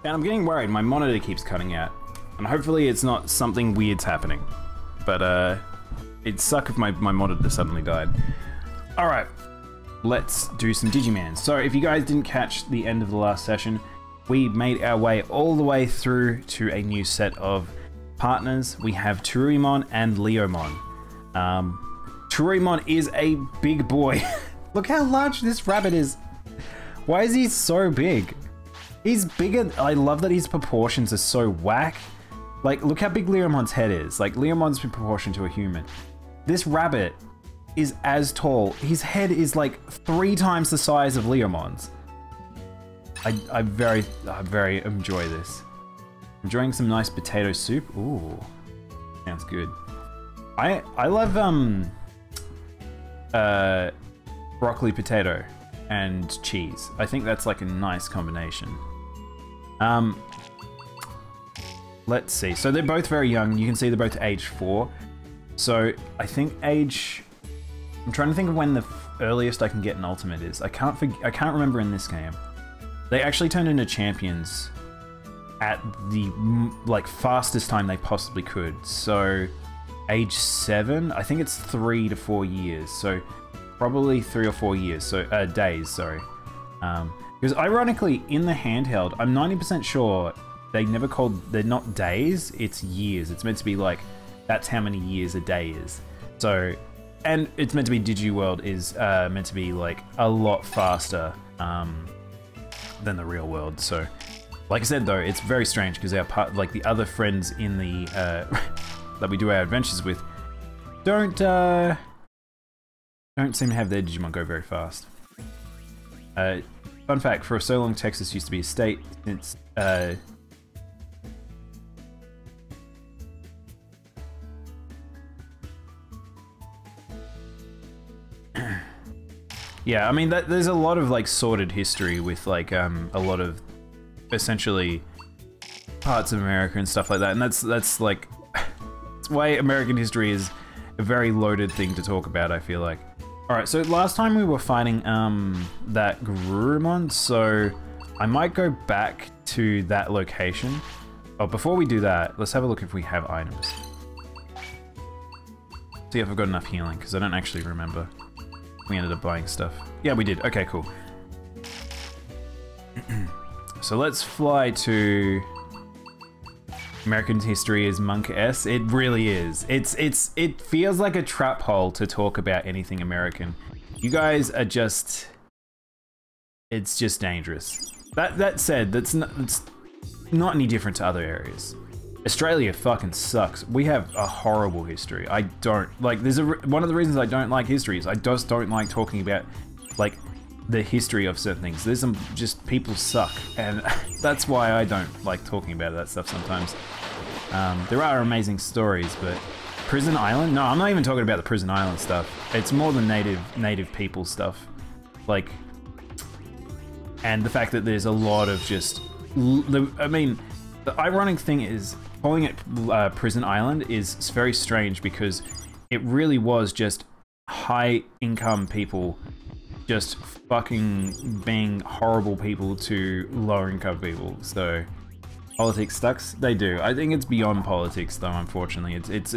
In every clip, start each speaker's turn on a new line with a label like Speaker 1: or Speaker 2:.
Speaker 1: And I'm getting worried, my monitor keeps cutting out. And hopefully it's not something weird's happening. But it'd suck if my monitor suddenly died. Alright, let's do some Digimon. So if you guys didn't catch the end of the last session, we made our way all the way through to a new set of partners. We have Tsuruimon and Leomon. Tsuruimon is a big boy. Look how large this rabbit is. Why is he so big? He's bigger. I love that his proportions are so whack. Like, look how big Leomon's head is. Like, Leomon's in proportion to a human. This rabbit is as tall. His head is like 3 times the size of Leomon's. I very enjoy this. Enjoying some nice potato soup. Ooh, sounds good. I love broccoli potato and cheese. I think that's like a nice combination. Let's see. So they're both very young. You can see they're both age 4. So I think age. I'm trying to think of when the earliest I can get an ultimate is. I can't remember in this game. They actually turned into champions at the like fastest time they possibly could. So age 7, I think it's 3 to 4 years. So probably 3 or 4 years. So days, sorry. Because ironically, in the handheld, I'm 90% sure they're not days, it's years. It's meant to be like, that's how many years a day is. So, and it's meant to be DigiWorld is meant to be like a lot faster than the real world. So, like I said though, it's very strange because our like the other friends in the that we do our adventures with don't seem to have their Digimon go very fast. Fun fact, for so long Texas used to be a state. It's yeah, I mean, there's a lot of like sordid history with like a lot of essentially parts of America and stuff like that, and that's like that's why American history is a very loaded thing to talk about, I feel like. All right, so last time we were fighting that Garurumon, so I might go back to that location. Oh, before we do that, let's have a look if we have items. See if I've got enough healing, because I don't actually remember. We ended up buying stuff. Yeah, we did. Okay, cool. So let's fly to... American history is Monk-S. It really is. It feels like a trap hole to talk about anything American. You guys are just... It's just dangerous. That said, it's not any different to other areas. Australia fucking sucks. We have a horrible history. I don't like. One of the reasons I don't like history is I just don't like talking about like the history of certain things. There's some just people suck, and that's why I don't like talking about that stuff sometimes. There are amazing stories, but Prison Island? No, I'm not even talking about the Prison Island stuff. It's more the native people stuff, like, and the fact that there's a lot of just. I mean, the ironic thing is. Calling it Prison Island is very strange because it really was just high-income people just fucking being horrible people to lower-income people. So politics sucks. They do. I think it's beyond politics, though. Unfortunately, it's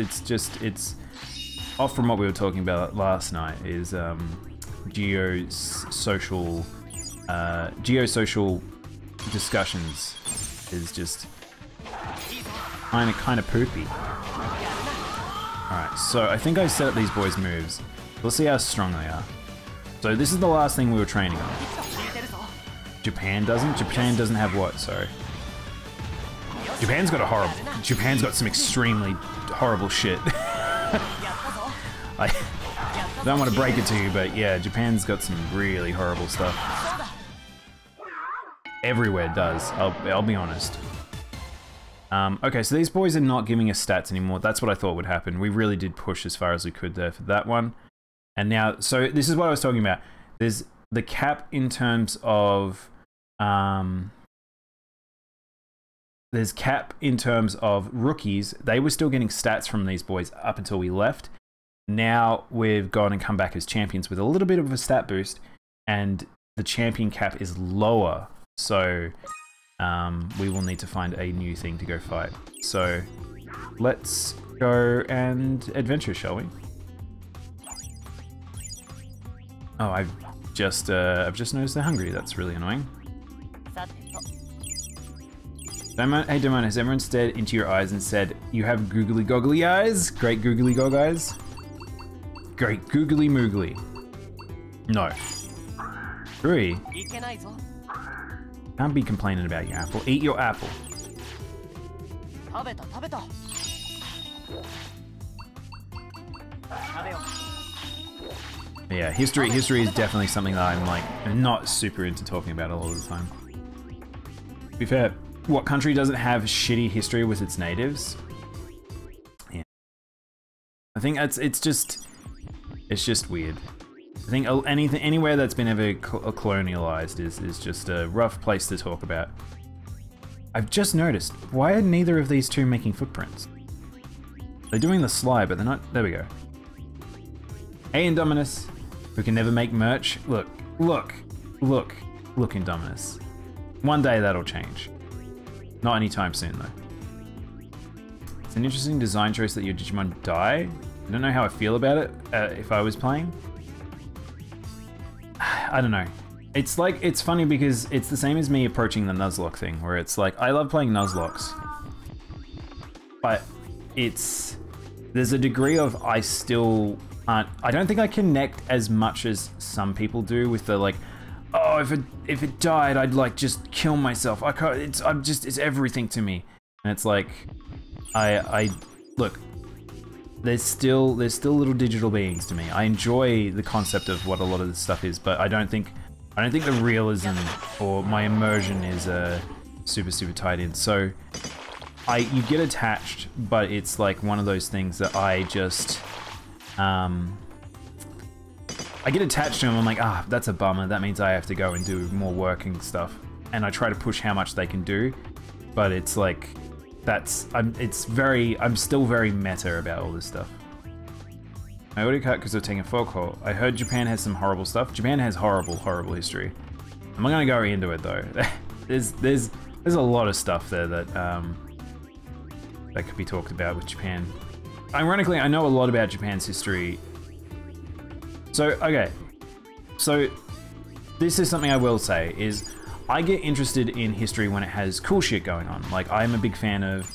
Speaker 1: off from what we were talking about last night. Is geosocial discussions is just. Kind of poopy. Alright, so I think I set up these boys' moves. We'll see how strong they are. So this is the last thing we were training on. Japan doesn't? Japan doesn't have what? Sorry. Japan's got some extremely horrible shit. I don't want to break it to you, but yeah, Japan's got some really horrible stuff. Everywhere does, I'll be honest. Okay, so these boys are not giving us stats anymore. That's what I thought would happen. We really did push as far as we could there for that one. And now, so this is what I was talking about. There's the cap in terms of... there's cap in terms of rookies. They were still getting stats from these boys up until we left. Now we've gone and come back as champions with a little bit of a stat boost. And the champion cap is lower. So... we will need to find a new thing to go fight. So let's go and adventure, shall we? Oh, I've just noticed they're hungry. That's really annoying. Hey Daimono, has everyone stared into your eyes and said, you have googly goggly eyes? Great googly gog eyes? Great googly moogly. No. 3. Can't be complaining about your apple. Eat your apple. Yeah, history is definitely something that I'm like not super into talking about a lot of the time. To be fair, what country doesn't have shitty history with its natives? Yeah. I think it's just weird. I think anywhere that's been ever colonialized is just a rough place to talk about. I've just noticed, why are neither of these two making footprints? They're doing the slide, but they're not. There we go. Hey, Indominus, who can never make merch. Look, Indominus. One day that'll change. Not anytime soon, though. It's an interesting design choice that your Digimon die. I don't know how I feel about it if I was playing. I don't know. It's like, it's funny because it's the same as me approaching the Nuzlocke thing, where it's like, I love playing Nuzlocks, but there's a degree of I still aren't, I don't think I connect as much as some people do with the like, oh, if it died, I'd like just kill myself. I can't, it's everything to me. And it's like, look, there's still little digital beings to me. I enjoy the concept of what a lot of this stuff is, but I don't think the realism or my immersion is super tied in. So you get attached, but it's like one of those things that I just I get attached to them. I'm like, that's a bummer. That means I have to go and do more work and stuff. And I try to push how much they can do, but it's like, I'm still very meta about all this stuff. I already cut because of taking a folk haul. I heard Japan has some horrible stuff. Japan has horrible history. I'm not gonna go into it though. there's a lot of stuff there that could be talked about with Japan. Ironically, I know a lot about Japan's history. So, okay. So, this is something I will say, is I get interested in history when it has cool shit going on. Like, I'm a big fan of,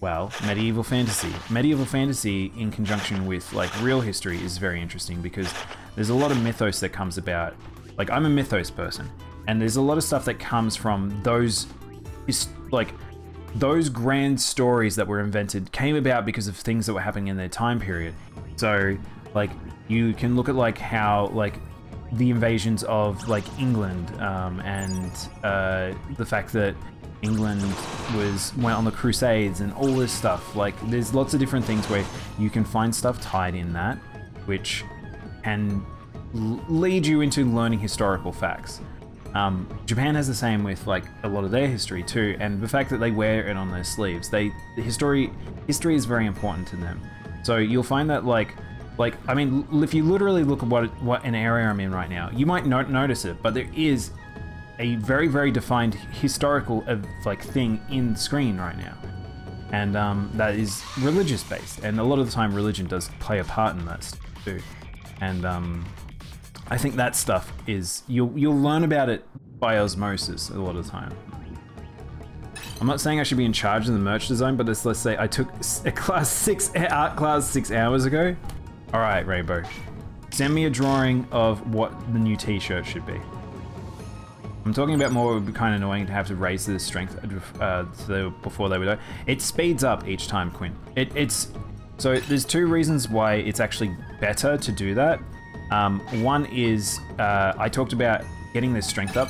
Speaker 1: well, medieval fantasy. Medieval fantasy in conjunction with, like, real history is very interesting because there's a lot of mythos that comes about. Like, I'm a mythos person, and there's a lot of stuff that comes from those, like, those grand stories that were invented came about because of things that were happening in their time period. So, like, you can look at, like, how, like, the invasions of, like, England, and the fact that England went on the Crusades and all this stuff. Like, there's lots of different things where you can find stuff tied in that, which can lead you into learning historical facts. Japan has the same with, like, a lot of their history too, and the fact that they wear it on their sleeves. The history is very important to them. So you'll find that, like, I mean, if you literally look at what an area I'm in right now, you might not notice it, but there is a very defined historical like thing in the screen right now, and that is religious based, and a lot of the time religion does play a part in that too. And I think that stuff is you'll learn about it by osmosis a lot of the time. I'm not saying I should be in charge of the merch design, but let's say I took a art class 6 hours ago. All right, Rainbow, send me a drawing of what the new t-shirt should be. I'm talking about more, it would be kind of annoying to have to raise the strength before they would die. It speeds up each time, Quinn. So there's 2 reasons why it's actually better to do that. One is, I talked about getting the strength up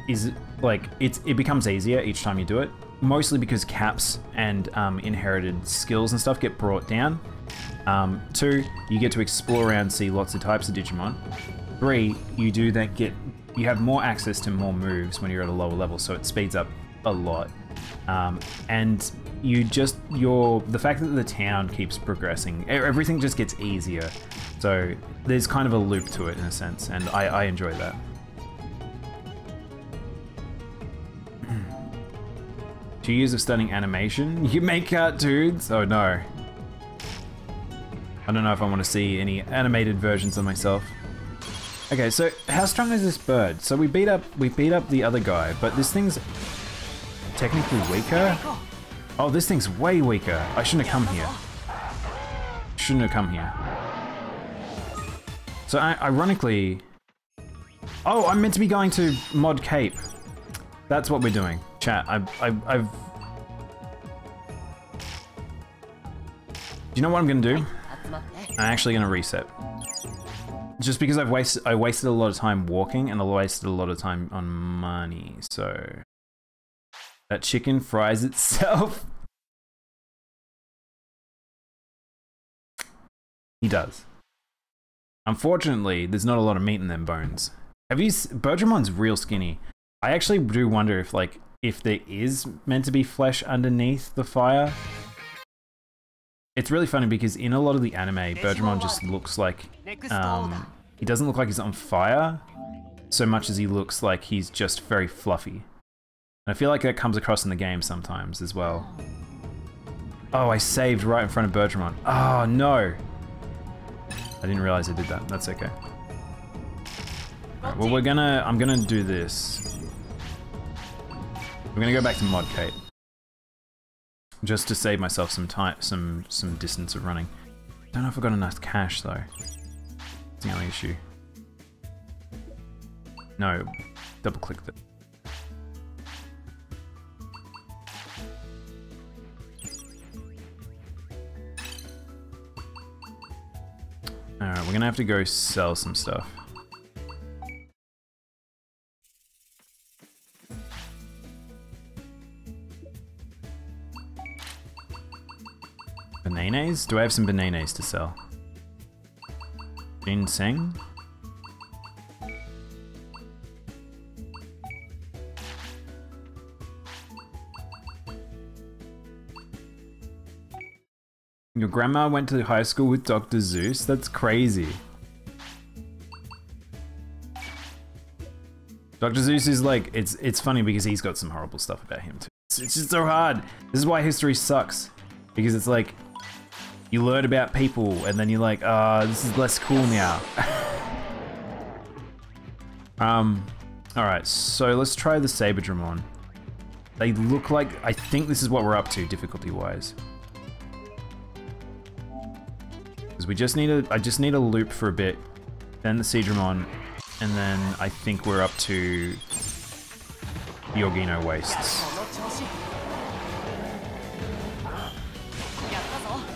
Speaker 1: is like, it becomes easier each time you do it, mostly because caps and inherited skills and stuff get brought down. 2, you get to explore around and see lots of types of Digimon. 3, you have more access to more moves when you're at a lower level, so it speeds up a lot. And the fact that the town keeps progressing, everything just gets easier. So there's kind of a loop to it in a sense, and I enjoy that. 2 years of studying animation? You make cartoons? Oh no. I don't know if I want to see any animated versions of myself. Okay, so how strong is this bird? So we beat up the other guy, but this thing's technically weaker? Oh, this thing's way weaker. I shouldn't have come here. Shouldn't have come here. So ironically... Oh, I'm meant to be going to Mod Cape. That's what we're doing. Chat, I've... Do you know what I'm gonna do? I'm actually gonna reset. Just because I wasted a lot of time walking and I wasted a lot of time on money, so... That chicken fries itself. He does. Unfortunately, there's not a lot of meat in them bones. Bergemon's real skinny. I actually do wonder if, like, if there is meant to be flesh underneath the fire. It's really funny because in a lot of the anime, Bergemon just looks like, he doesn't look like he's on fire so much as he looks like he's just very fluffy. And I feel like that comes across in the game sometimes as well. Oh, I saved right in front of Bergemon. Oh, no. I didn't realize I did that. That's okay. Right, well, I'm gonna do this. We're gonna go back to Mod Cape. Just to save myself some time, some distance of running. Don't know if I've got enough cash though. That's the only issue. No, double click that. Alright, we're gonna have to go sell some stuff. Bananas? Do I have some bananas to sell? Ginseng? Your grandma went to high school with Dr. Zeus? That's crazy. Dr. Zeus is like, it's funny because he's got some horrible stuff about him too. It's just so hard. This is why history sucks. Because it's like, you learn about people and then you're like, this is less cool now. Alright, so let's try the Saberdramon. They look like, I think this is what we're up to difficulty-wise. Because we just need I just need a loop for a bit, then the Seadramon, and then I think we're up to the Orgino Wastes.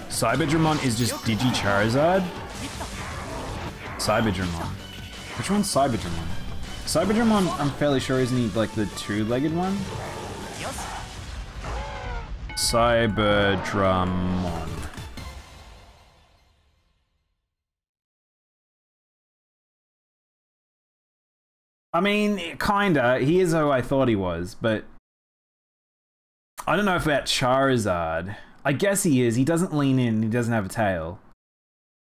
Speaker 1: Cyberdramon is just Digi-Charizard? Cyberdramon. Which one's Cyberdramon? Cyberdramon, I'm fairly sure, isn't he like the two-legged one? Cyberdramon. I mean, kinda. He is who I thought he was, but... I don't know about Charizard. I guess he is. He doesn't lean in. He doesn't have a tail.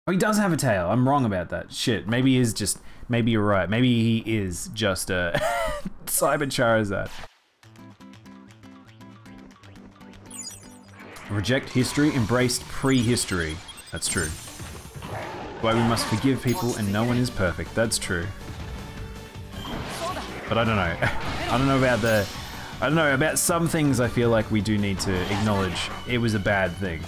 Speaker 1: Oh, he does have a tail. I'm wrong about that. Shit. Maybe he is just... Maybe you're right. Maybe he is just a... Cyber Charizard. Reject history, embraced prehistory. That's true. Why we must forgive people and no one is perfect. That's true. But I don't know. I don't know about the... I don't know, about some things I feel like we do need to acknowledge it was a bad thing.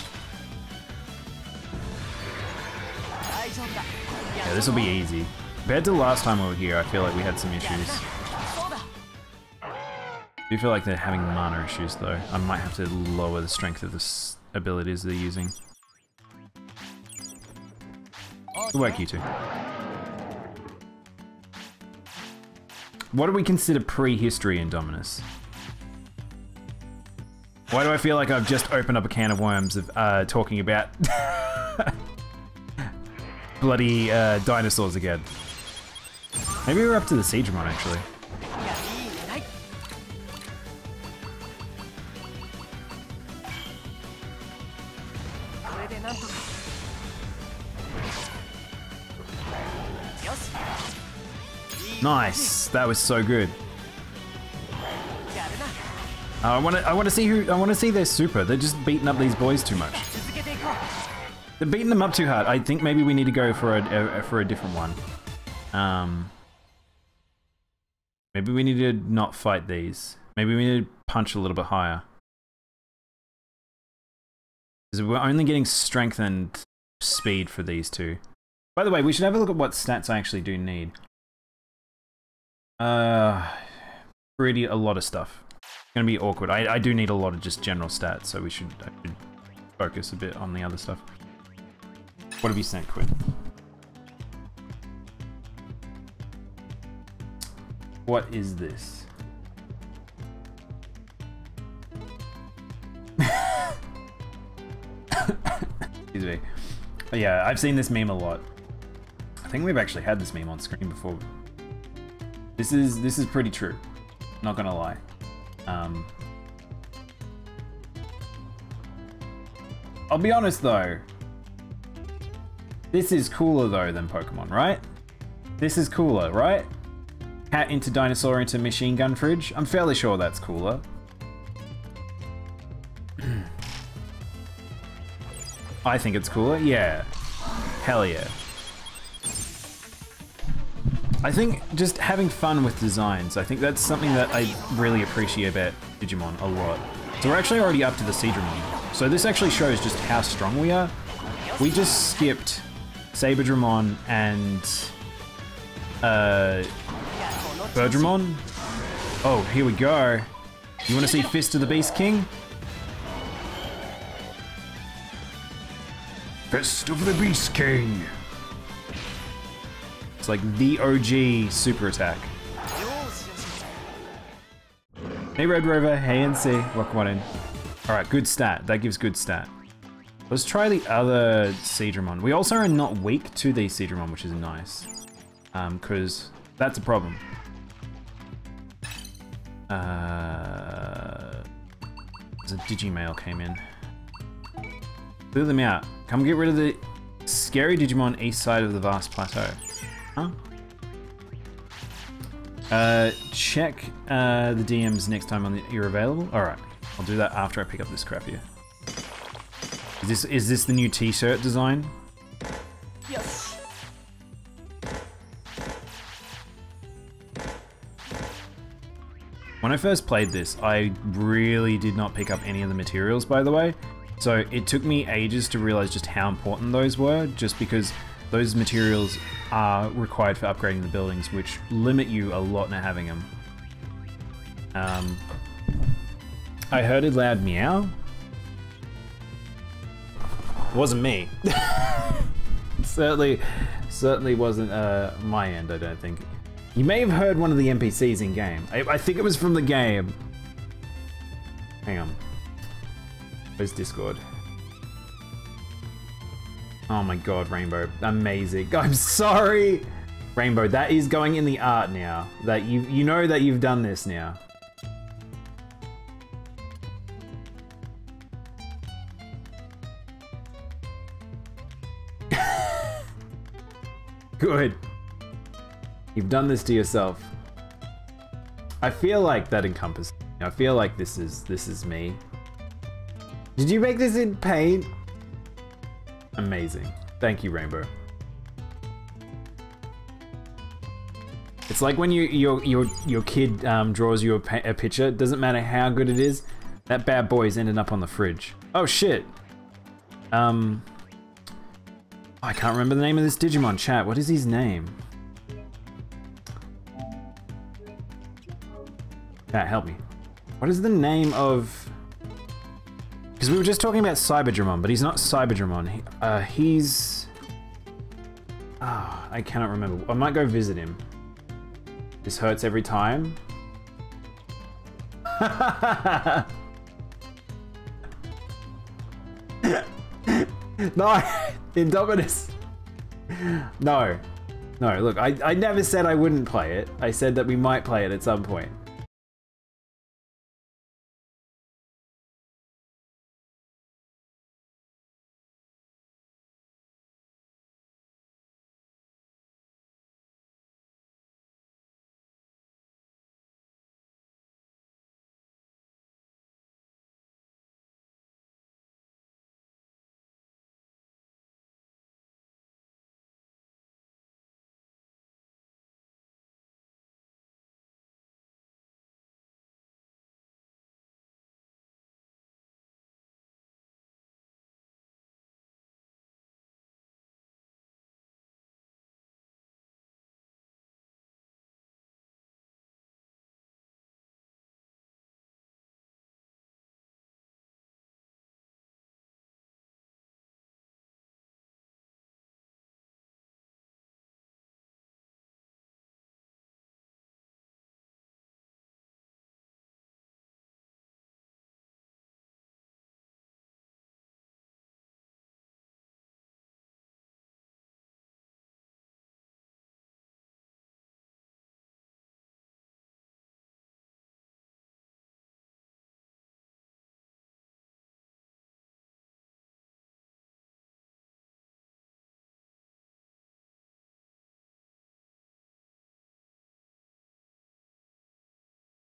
Speaker 1: Yeah, this will be easy. Compared to the last time we were here, I feel like we had some issues. I do feel like they're having mana issues though. I might have to lower the strength of the abilities they're using. Good work, you two. What do we consider prehistory in Dominus? Why do I feel like I've just opened up a can of worms of talking about bloody dinosaurs again? Maybe we're up to the Seadramon actually. Nice, that was so good. I want to see their super. They're just beating up these boys too much. They're beating them up too hard. I think maybe we need to go for a different one. Maybe we need to not fight these. Maybe we need to punch a little bit higher. Because we're only getting strength and speed for these two. By the way, we should have a look at what stats I actually do need. Pretty a lot of stuff. It's gonna be awkward. I do need a lot of just general stats, so I should focus a bit on the other stuff. What have you sent, Quinn? What is this? Excuse me. But yeah, I've seen this meme a lot. I think we've actually had this meme on screen before. This is pretty true. Not gonna lie. I'll be honest though. This is cooler though than Pokemon, right? This is cooler, right? Cat into dinosaur into machine gun fridge. I'm fairly sure that's cooler. I think it's cooler. Yeah. Hell yeah. I think just having fun with designs, I think that's something that I really appreciate about Digimon a lot. So we're actually already up to the Seadramon. So this actually shows just how strong we are. We just skipped Saberdramon and Birdramon. Oh, here we go. You want to see Fist of the Beast King? Fist of the Beast King. It's like the OG super attack. Hey Red Rover, hey NC, welcome on in. Alright, good stat. That gives good stat. Let's try the other Seadramon. We also are not weak to the Seadramon, which is nice. Because that's a problem. There's a Digimail came in. Clear them out. Come get rid of the scary Digimon east side of the vast plateau. Huh? Check the DMs next time you're available. Alright, I'll do that after I pick up this crap here. Is this the new t-shirt design?
Speaker 2: Yes.
Speaker 1: When I first played this, I really did not pick up any of the materials, by the way. So it took me ages to realize just how important those were, just because those materials are required for upgrading the buildings, which limit you a lot in having them. I heard a loud meow. It wasn't me. certainly wasn't my end, I don't think. You may have heard one of the NPCs in game. I think it was from the game. Hang on. Where's Discord? Oh my god, Rainbow. Amazing. I'm sorry! Rainbow, that is going in the art now. That you know that you've done this now. Good. You've done this to yourself. I feel like that encompasses. I feel like this is me. Did you make this in paint? Amazing. Thank you, Rainbow. It's like when your kid draws you a picture. It doesn't matter how good it is. That bad boy's ended up on the fridge. Oh shit. I can't remember the name of this Digimon. Chat. What is his name? Chat, help me. What is the name of? Because we were just talking about Cyberdramon, but he's not Cyberdramon. He's... Oh, I cannot remember. I might go visit him. This hurts every time. No, Indominus. No, look, I never said I wouldn't play it. I said that we might play it at some point.